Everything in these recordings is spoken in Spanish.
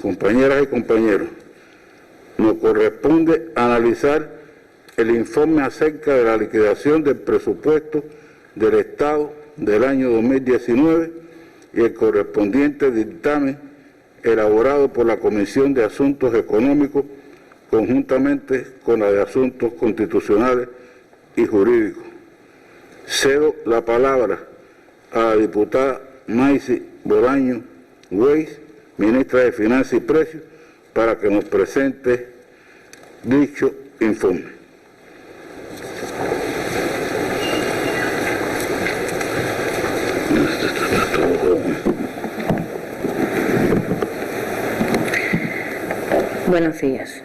compañeras y compañeros, nos corresponde analizar el informe acerca de la liquidación del presupuesto del Estado del año 2019 y el correspondiente dictamen elaborado por la Comisión de Asuntos Económicos conjuntamente con la de Asuntos Constitucionales y Jurídicos. Cedo la palabra a la diputada Maysi Boraño Weiss, ministra de Finanzas y Precios, para que nos presente dicho informe. Buenos días.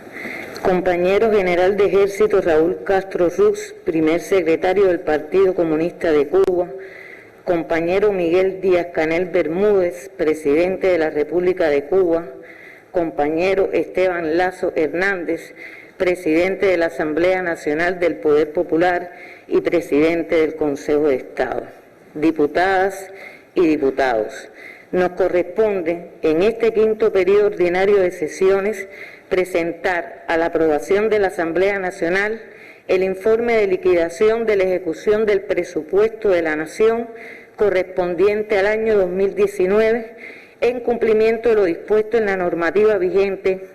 Compañero General de Ejército Raúl Castro Ruz, primer secretario del Partido Comunista de Cuba, compañero Miguel Díaz-Canel Bermúdez, presidente de la República de Cuba, compañero Esteban Lazo Hernández, presidente de la Asamblea Nacional del Poder Popular y presidente del Consejo de Estado, diputadas y diputados. Nos corresponde, en este quinto periodo ordinario de sesiones, presentar a la aprobación de la Asamblea Nacional el informe de liquidación de la ejecución del presupuesto de la Nación correspondiente al año 2019 en cumplimiento de lo dispuesto en la normativa vigente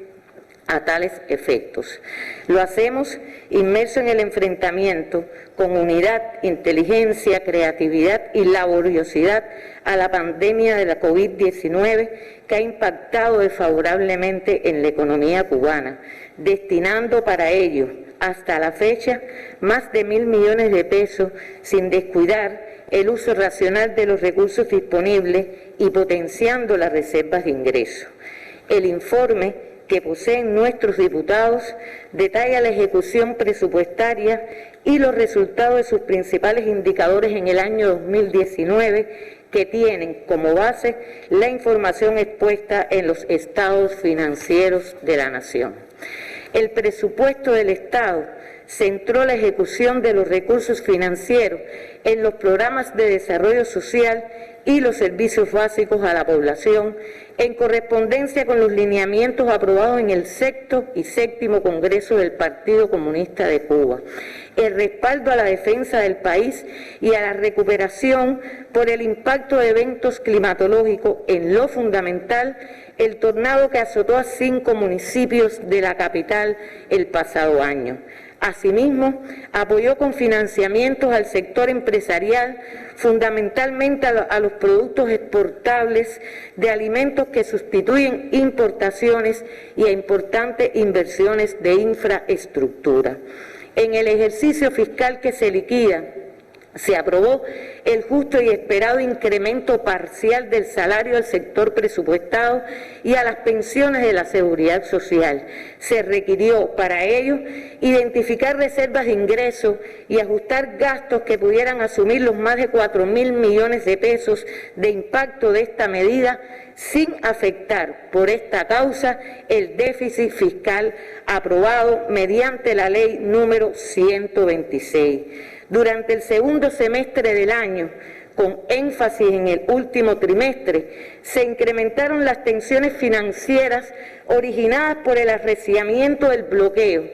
a tales efectos. Lo hacemos inmerso en el enfrentamiento con unidad, inteligencia, creatividad y laboriosidad a la pandemia de la COVID-19 que ha impactado desfavorablemente en la economía cubana, destinando para ello, hasta la fecha, más de 1.000 millones de pesos sin descuidar el uso racional de los recursos disponibles y potenciando las reservas de ingresos. El informe que poseen nuestros diputados detalla la ejecución presupuestaria y los resultados de sus principales indicadores en el año 2019 que tienen como base la información expuesta en los estados financieros de la Nación. El presupuesto del Estado centró la ejecución de los recursos financieros en los programas de desarrollo social y los servicios básicos a la población en correspondencia con los lineamientos aprobados en el sexto y séptimo Congreso del Partido Comunista de Cuba, el respaldo a la defensa del país y a la recuperación por el impacto de eventos climatológicos en lo fundamental, el tornado que azotó a 5 municipios de la capital el pasado año. Asimismo, apoyó con financiamientos al sector empresarial, fundamentalmente a los productos exportables de alimentos que sustituyen importaciones y a importantes inversiones de infraestructura. En el ejercicio fiscal que se liquida, se aprobó el justo y esperado incremento parcial del salario al sector presupuestado y a las pensiones de la Seguridad Social. Se requirió para ello identificar reservas de ingresos y ajustar gastos que pudieran asumir los más de 4.000 millones de pesos de impacto de esta medida sin afectar por esta causa el déficit fiscal aprobado mediante la ley número 126. Durante el segundo semestre del año, con énfasis en el último trimestre, se incrementaron las tensiones financieras originadas por el arreciamiento del bloqueo,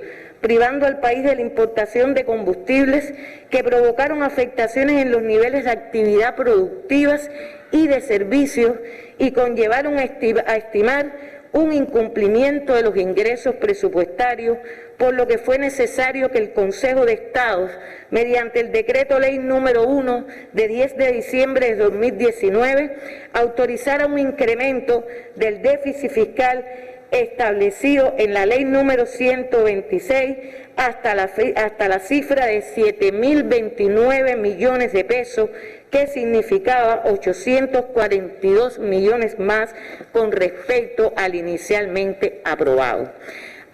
privando al país de la importación de combustibles que provocaron afectaciones en los niveles de actividad productivas y de servicios y conllevaron a estimar un incumplimiento de los ingresos presupuestarios, por lo que fue necesario que el Consejo de Estado, mediante el Decreto Ley número 1 de 10 de diciembre de 2019, autorizara un incremento del déficit fiscal establecido en la Ley número 126 hasta la cifra de 7.029 millones de pesos, que significaba 842 millones más con respecto al inicialmente aprobado.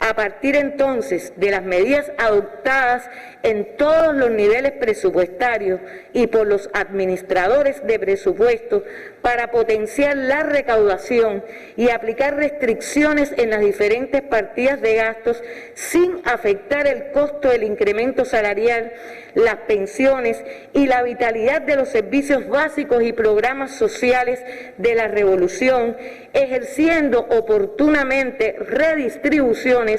A partir entonces de las medidas adoptadas en todos los niveles presupuestarios y por los administradores de presupuesto para potenciar la recaudación y aplicar restricciones en las diferentes partidas de gastos sin afectar el costo del incremento salarial, las pensiones y la vitalidad de los servicios básicos y programas sociales de la revolución, ejerciendo oportunamente redistribuciones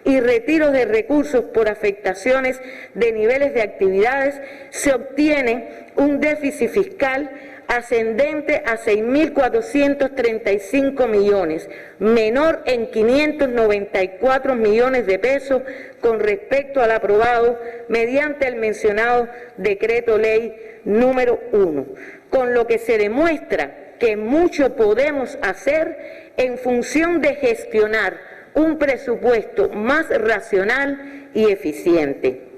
y retiros de recursos por afectaciones de niveles de actividades, se obtiene un déficit fiscal ascendente a 6.435 millones, menor en 594 millones de pesos con respecto al aprobado mediante el mencionado decreto ley número 1, con lo que se demuestra que mucho podemos hacer en función de gestionar un presupuesto más racional y eficiente.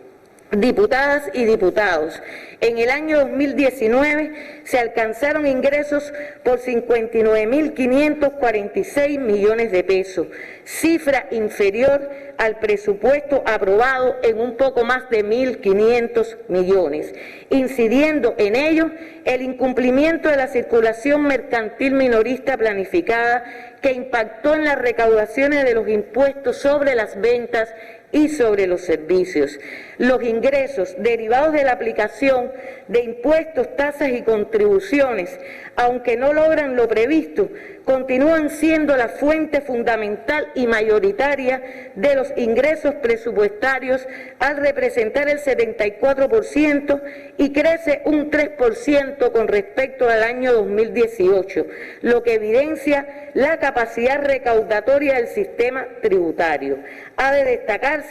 Diputadas y diputados, en el año 2019 se alcanzaron ingresos por 59.546 millones de pesos, cifra inferior al presupuesto aprobado en un poco más de 1.500 millones, incidiendo en ello el incumplimiento de la circulación mercantil minorista planificada que impactó en las recaudaciones de los impuestos sobre las ventas y sobre los servicios. Los ingresos derivados de la aplicación de impuestos, tasas y contribuciones, aunque no logran lo previsto, continúan siendo la fuente fundamental y mayoritaria de los ingresos presupuestarios al representar el 74% y crece un 3% con respecto al año 2018, lo que evidencia la capacidad recaudatoria del sistema tributario. Ha de destacarse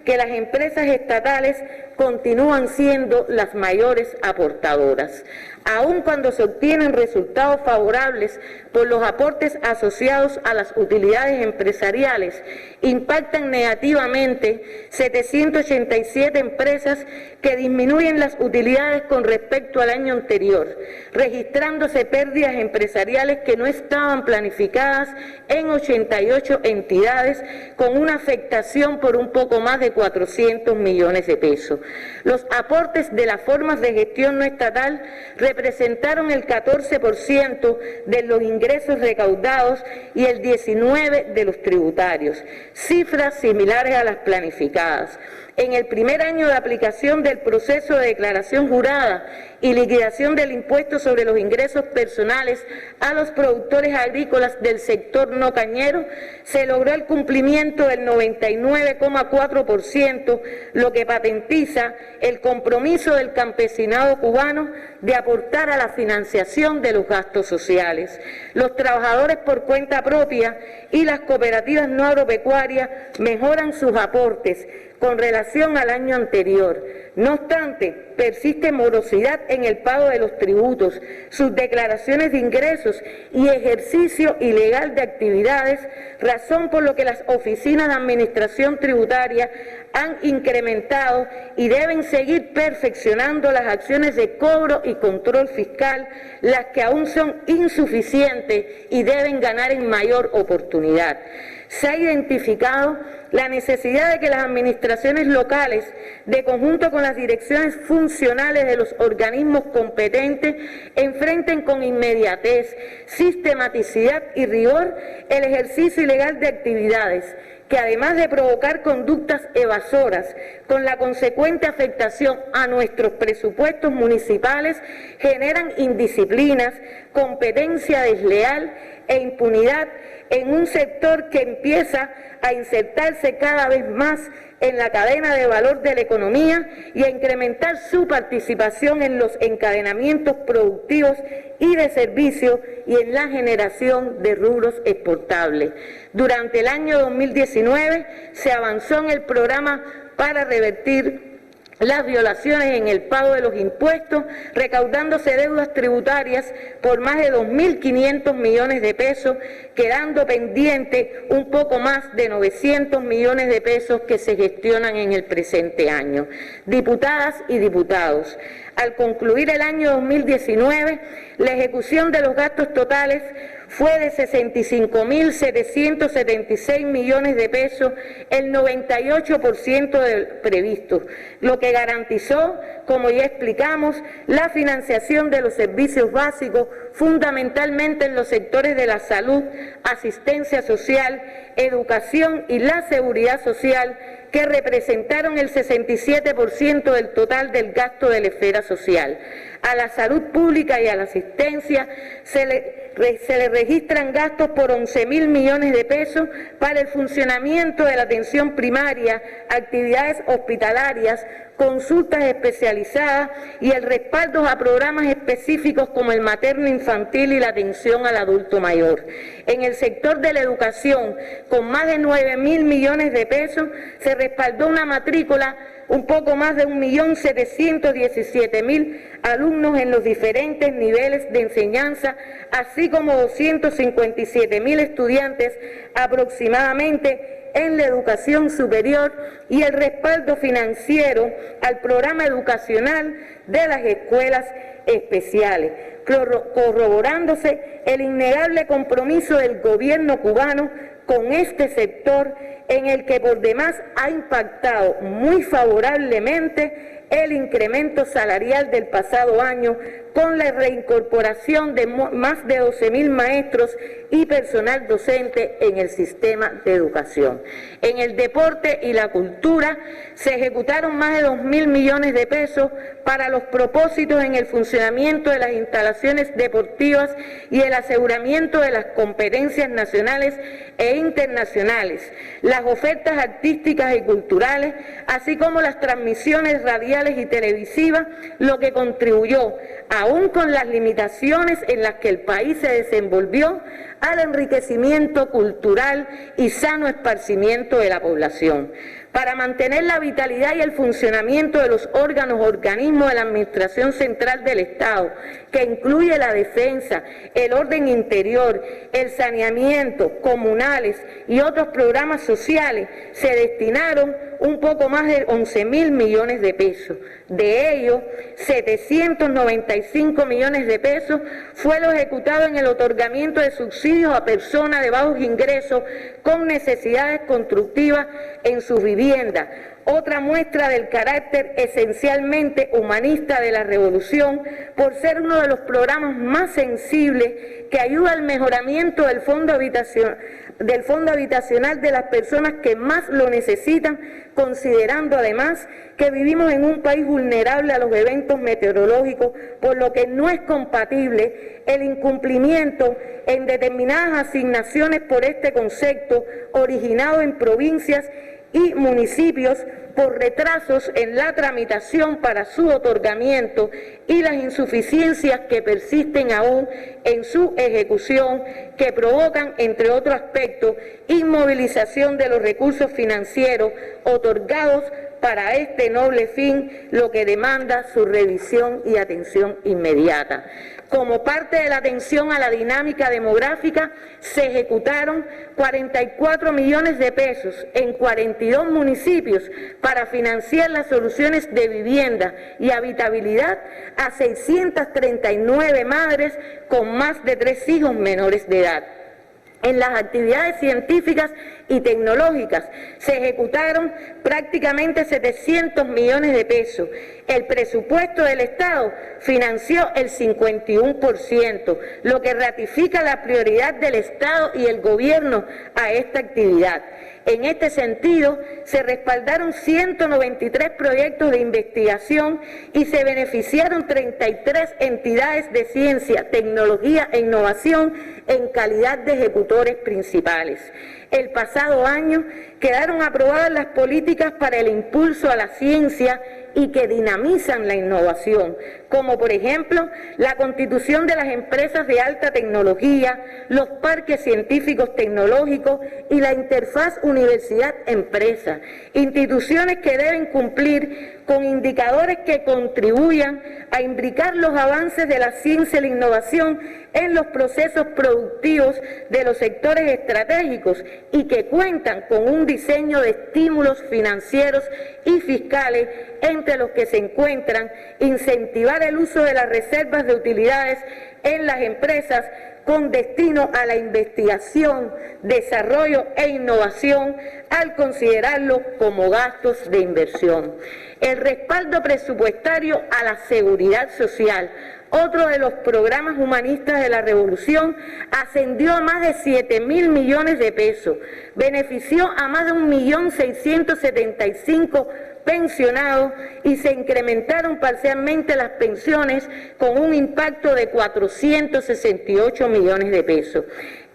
que las empresas estatales continúan siendo las mayores aportadoras. Aun cuando se obtienen resultados favorables por los aportes asociados a las utilidades empresariales, impactan negativamente 787 empresas que disminuyen las utilidades con respecto al año anterior, registrándose pérdidas empresariales que no estaban planificadas en 88 entidades, con una afectación por un poco más de 400 millones de pesos. Los aportes de las formas de gestión no estatal representaron el 14% de los ingresos recaudados y el 19% de los tributarios, cifras similares a las planificadas. En el primer año de aplicación del proceso de declaración jurada y liquidación del impuesto sobre los ingresos personales a los productores agrícolas del sector no cañero, se logró el cumplimiento del 99,4%, lo que patentiza el compromiso del campesinado cubano de aportar a la financiación de los gastos sociales. Los trabajadores por cuenta propia y las cooperativas no agropecuarias mejoran sus aportes con relación al año anterior. No obstante, persiste morosidad en el pago de los tributos, sus declaraciones de ingresos y ejercicio ilegal de actividades, razón por lo que las oficinas de administración tributaria han incrementado y deben seguir perfeccionando las acciones de cobro y control fiscal, las que aún son insuficientes y deben ganar en mayor oportunidad. Se ha identificado la necesidad de que las administraciones locales, de conjunto con las direcciones funcionales de los organismos competentes, enfrenten con inmediatez, sistematicidad y rigor el ejercicio ilegal de actividades que, además de provocar conductas evasoras con la consecuente afectación a nuestros presupuestos municipales, generan indisciplinas, competencia desleal e impunidad en un sector que empieza a insertarse cada vez más en la cadena de valor de la economía y a incrementar su participación en los encadenamientos productivos y de servicios y en la generación de rubros exportables. Durante el año 2019 se avanzó en el programa para revertir las violaciones en el pago de los impuestos, recaudándose deudas tributarias por más de 2.500 millones de pesos, quedando pendiente un poco más de 900 millones de pesos que se gestionan en el presente año. Diputadas y diputados, al concluir el año 2019, la ejecución de los gastos totales fue de 65.776 millones de pesos, el 98% del previsto, lo que garantizó, como ya explicamos, la financiación de los servicios básicos, fundamentalmente en los sectores de la salud, asistencia social, educación y la seguridad social, que representaron el 67% del total del gasto de la esfera social. A la salud pública y a la asistencia se le registran gastos por 11.000 millones de pesos para el funcionamiento de la atención primaria, actividades hospitalarias, consultas especializadas y el respaldo a programas específicos como el materno infantil y la atención al adulto mayor. En el sector de la educación, con más de 9.000 millones de pesos, se respaldó una matrícula un poco más de 1.717.000 alumnos en los diferentes niveles de enseñanza, así como 257.000 estudiantes aproximadamente en la educación superior, y el respaldo financiero al programa educacional de las escuelas especiales, corroborándose el innegable compromiso del gobierno cubano con este sector, en el que por demás ha impactado muy favorablemente el incremento salarial del pasado año, con la reincorporación de más de 12.000 maestros y personal docente en el sistema de educación. En el deporte y la cultura se ejecutaron más de 2.000 millones de pesos para los propósitos en el funcionamiento de las instalaciones deportivas y el aseguramiento de las competencias nacionales e internacionales, las ofertas artísticas y culturales, así como las transmisiones radiales y televisivas, lo que contribuyó, aún con las limitaciones en las que el país se desenvolvió, al enriquecimiento cultural y sano esparcimiento de la población. Para mantener la vitalidad y el funcionamiento de los organismos de la Administración Central del Estado, que incluye la defensa, el orden interior, el saneamiento, comunales y otros programas sociales, se destinaron un poco más de 11.000 millones de pesos. De ellos, 795 millones de pesos fue lo ejecutado en el otorgamiento de subsidios a personas de bajos ingresos con necesidades constructivas en sus viviendas, otra muestra del carácter esencialmente humanista de la revolución, por ser uno de los programas más sensibles que ayuda al mejoramiento del fondo habitacional de las personas que más lo necesitan, considerando además que vivimos en un país vulnerable a los eventos meteorológicos, por lo que no es compatible el incumplimiento en determinadas asignaciones por este concepto, originado en provincias y municipios por retrasos en la tramitación para su otorgamiento y las insuficiencias que persisten aún en su ejecución, que provocan, entre otros aspectos, inmovilización de los recursos financieros otorgados para este noble fin, lo que demanda su revisión y atención inmediata. Como parte de la atención a la dinámica demográfica, se ejecutaron 44 millones de pesos en 42 municipios para financiar las soluciones de vivienda y habitabilidad a 639 madres con más de 3 hijos menores de edad. En las actividades científicas y tecnológicas se ejecutaron prácticamente 700 millones de pesos. El presupuesto del Estado financió el 51%, lo que ratifica la prioridad del Estado y el Gobierno a esta actividad. En este sentido, se respaldaron 193 proyectos de investigación y se beneficiaron 33 entidades de ciencia, tecnología e innovación en calidad de ejecutores principales. El pasado año quedaron aprobadas las políticas para el impulso a la ciencia y que dinamizan la innovación, como por ejemplo la constitución de las empresas de alta tecnología, los parques científicos tecnológicos y la interfaz universidad-empresa, instituciones que deben cumplir con indicadores que contribuyan a imbricar los avances de la ciencia y la innovación en los procesos productivos de los sectores estratégicos y que cuentan con un diseño de estímulos financieros y fiscales, entre los que se encuentran incentivar el uso de las reservas de utilidades en las empresas con destino a la investigación, desarrollo e innovación al considerarlo como gastos de inversión. El respaldo presupuestario a la seguridad social, otro de los programas humanistas de la revolución, ascendió a más de 7.000 millones de pesos, benefició a más de 1.675.000 pensionados y se incrementaron parcialmente las pensiones con un impacto de 468 millones de pesos.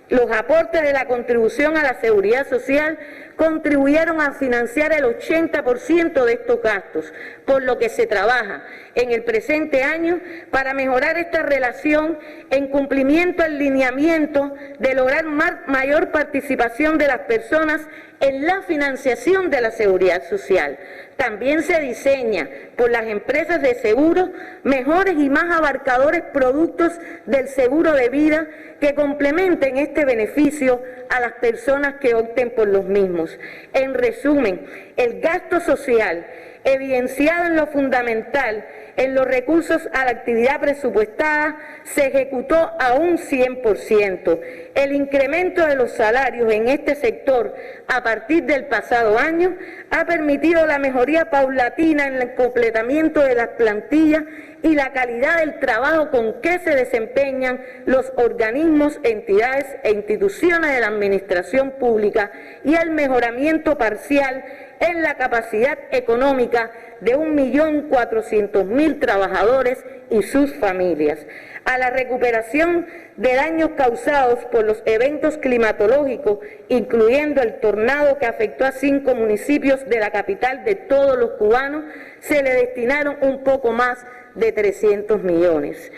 Los aportes de la contribución a la seguridad social contribuyeron a financiar el 80% de estos gastos, por lo que se trabaja en el presente año para mejorar esta relación en cumplimiento al lineamiento de lograr mayor participación de las personas en la financiación de la seguridad social. También se diseña por las empresas de seguros mejores y más abarcadores productos del seguro de vida que complementen este beneficio a las personas que opten por los mismos. En resumen, el gasto social, evidenciado en lo fundamental, en los recursos a la actividad presupuestada, se ejecutó a un 100%. El incremento de los salarios en este sector a partir del pasado año ha permitido la mejoría paulatina en el completamiento de las plantillas y la calidad del trabajo con que se desempeñan los organismos, entidades e instituciones de la administración pública y el mejoramiento parcial en la capacidad económica de 1.400.000 trabajadores y sus familias. A la recuperación de daños causados por los eventos climatológicos, incluyendo el tornado que afectó a 5 municipios de la capital de todos los cubanos, se le destinaron un poco más de 300 millones.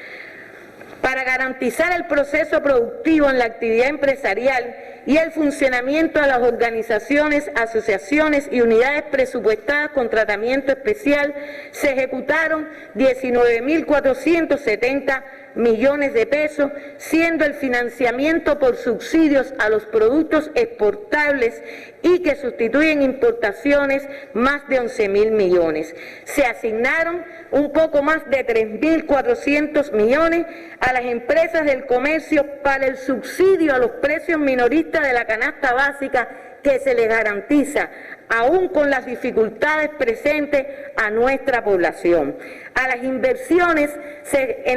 Para garantizar el proceso productivo en la actividad empresarial y el funcionamiento de las organizaciones, asociaciones y unidades presupuestadas con tratamiento especial, se ejecutaron 19.470 millones de pesos, siendo el financiamiento por subsidios a los productos exportables y que sustituyen importaciones más de 11.000 millones. Se asignaron un poco más de 3.400 millones a las empresas del comercio para el subsidio a los precios minoristas de la canasta básica que se les garantiza, aún con las dificultades presentes a nuestra población. En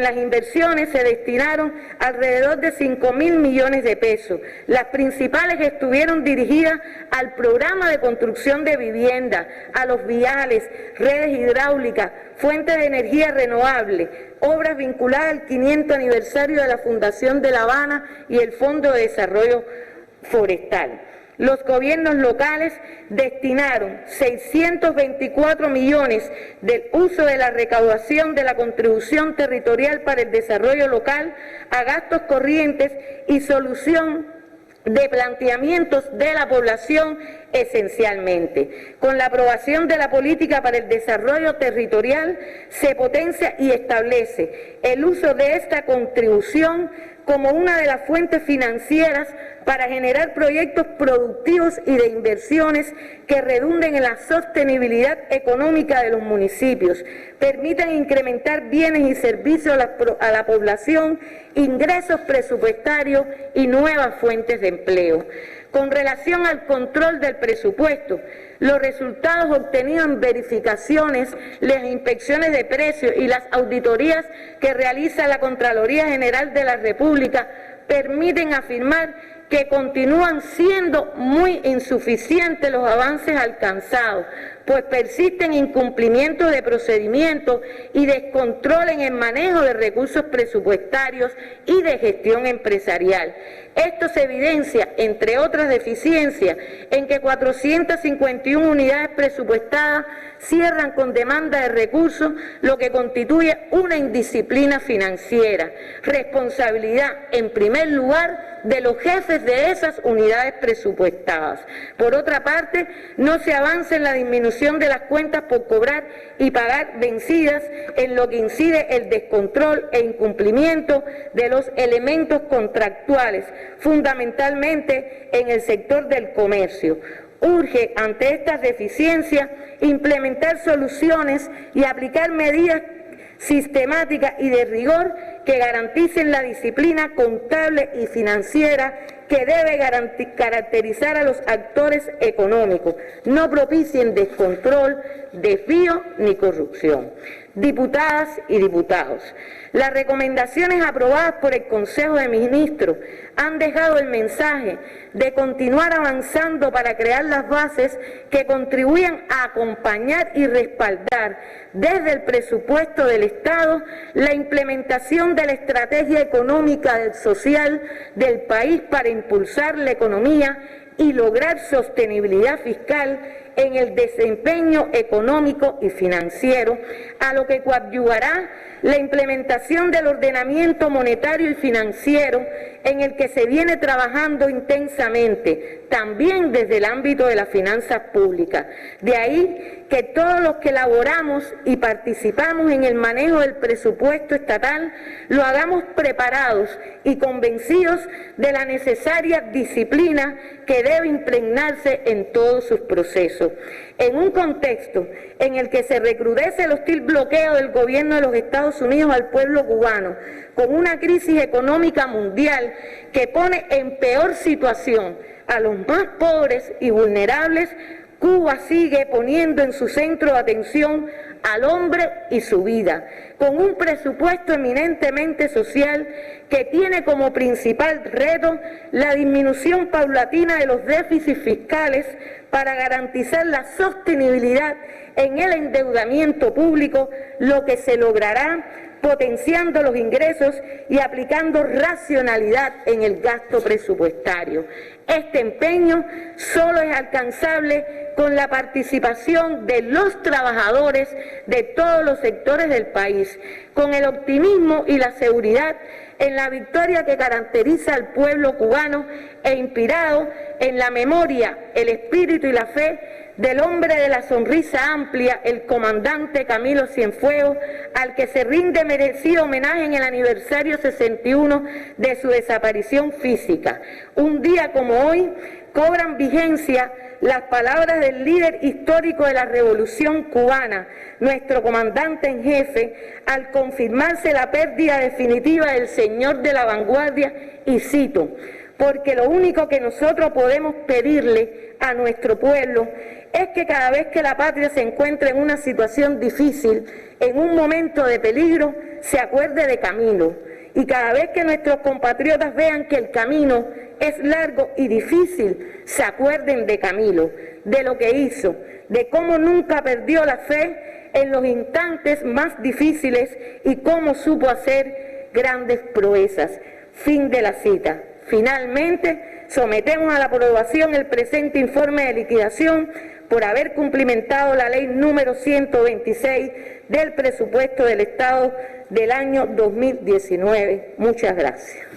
las inversiones se destinaron alrededor de 5.000 millones de pesos. Las principales estuvieron dirigidas al programa de construcción de vivienda, a los viales, redes hidráulicas, fuentes de energía renovable, obras vinculadas al 500 aniversario de la Fundación de La Habana y el Fondo de Desarrollo Forestal. Los gobiernos locales destinaron 624 millones del uso de la recaudación de la contribución territorial para el desarrollo local a gastos corrientes y solución de planteamientos de la población esencialmente. Con la aprobación de la política para el desarrollo territorial se potencia y establece el uso de esta contribución como una de las fuentes financieras para generar proyectos productivos y de inversiones que redunden en la sostenibilidad económica de los municipios, permitan incrementar bienes y servicios a la población, ingresos presupuestarios y nuevas fuentes de empleo. Con relación al control del presupuesto, los resultados obtenidos en verificaciones, las inspecciones de precios y las auditorías que realiza la Contraloría General de la República permiten afirmar que continúan siendo muy insuficientes los avances alcanzados, pues persisten incumplimientos de procedimientos y descontrol en el manejo de recursos presupuestarios y de gestión empresarial. Esto se evidencia, entre otras deficiencias, en que 451 unidades presupuestadas cierran con demanda de recursos, lo que constituye una indisciplina financiera, responsabilidad, en primer lugar, de los jefes de esas unidades presupuestadas. Por otra parte, no se avanza en la disminución de las cuentas por cobrar y pagar vencidas, en lo que incide el descontrol e incumplimiento de los elementos contractuales, fundamentalmente en el sector del comercio. Urge, ante estas deficiencias, implementar soluciones y aplicar medidas sistemáticas y de rigor que garanticen la disciplina contable y financiera que debe caracterizar a los actores económicos, no propicien descontrol, desvío ni corrupción. Diputadas y diputados, las recomendaciones aprobadas por el Consejo de Ministros han dejado el mensaje de continuar avanzando para crear las bases que contribuyan a acompañar y respaldar desde el presupuesto del Estado la implementación de la estrategia económica y social del país para impulsar la economía y lograr sostenibilidad fiscal en el desempeño económico y financiero, a lo que coadyuvará la implementación del ordenamiento monetario y financiero en el que se viene trabajando intensamente, también desde el ámbito de las finanzas públicas. De ahí que todos los que elaboramos y participamos en el manejo del presupuesto estatal lo hagamos preparados y convencidos de la necesaria disciplina que debe impregnarse en todos sus procesos. En un contexto en el que se recrudece el hostil bloqueo del gobierno de los Estados Unidos al pueblo cubano, con una crisis económica mundial que pone en peor situación a los más pobres y vulnerables, Cuba sigue poniendo en su centro de atención al hombre y su vida, con un presupuesto eminentemente social que tiene como principal reto la disminución paulatina de los déficits fiscales para garantizar la sostenibilidad en el endeudamiento público, lo que se logrará potenciando los ingresos y aplicando racionalidad en el gasto presupuestario. Este empeño solo es alcanzable con la participación de los trabajadores de todos los sectores del país, con el optimismo y la seguridad en la victoria que caracteriza al pueblo cubano e inspirado en la memoria, el espíritu y la fe del hombre de la sonrisa amplia, el comandante Camilo Cienfuegos, al que se rinde merecido homenaje en el aniversario 61 de su desaparición física. Un día como hoy cobran vigencia las palabras del líder histórico de la Revolución Cubana, nuestro comandante en jefe, al confirmarse la pérdida definitiva del señor de la vanguardia, y cito: porque lo único que nosotros podemos pedirle a nuestro pueblo es que cada vez que la patria se encuentre en una situación difícil, en un momento de peligro, se acuerde de Camilo. Y cada vez que nuestros compatriotas vean que el camino es largo y difícil, se acuerden de Camilo, de lo que hizo, de cómo nunca perdió la fe en los instantes más difíciles y cómo supo hacer grandes proezas. Fin de la cita. Finalmente, sometemos a la aprobación el presente informe de liquidación por haber cumplimentado la ley número 126 del presupuesto del Estado del año 2019. Muchas gracias.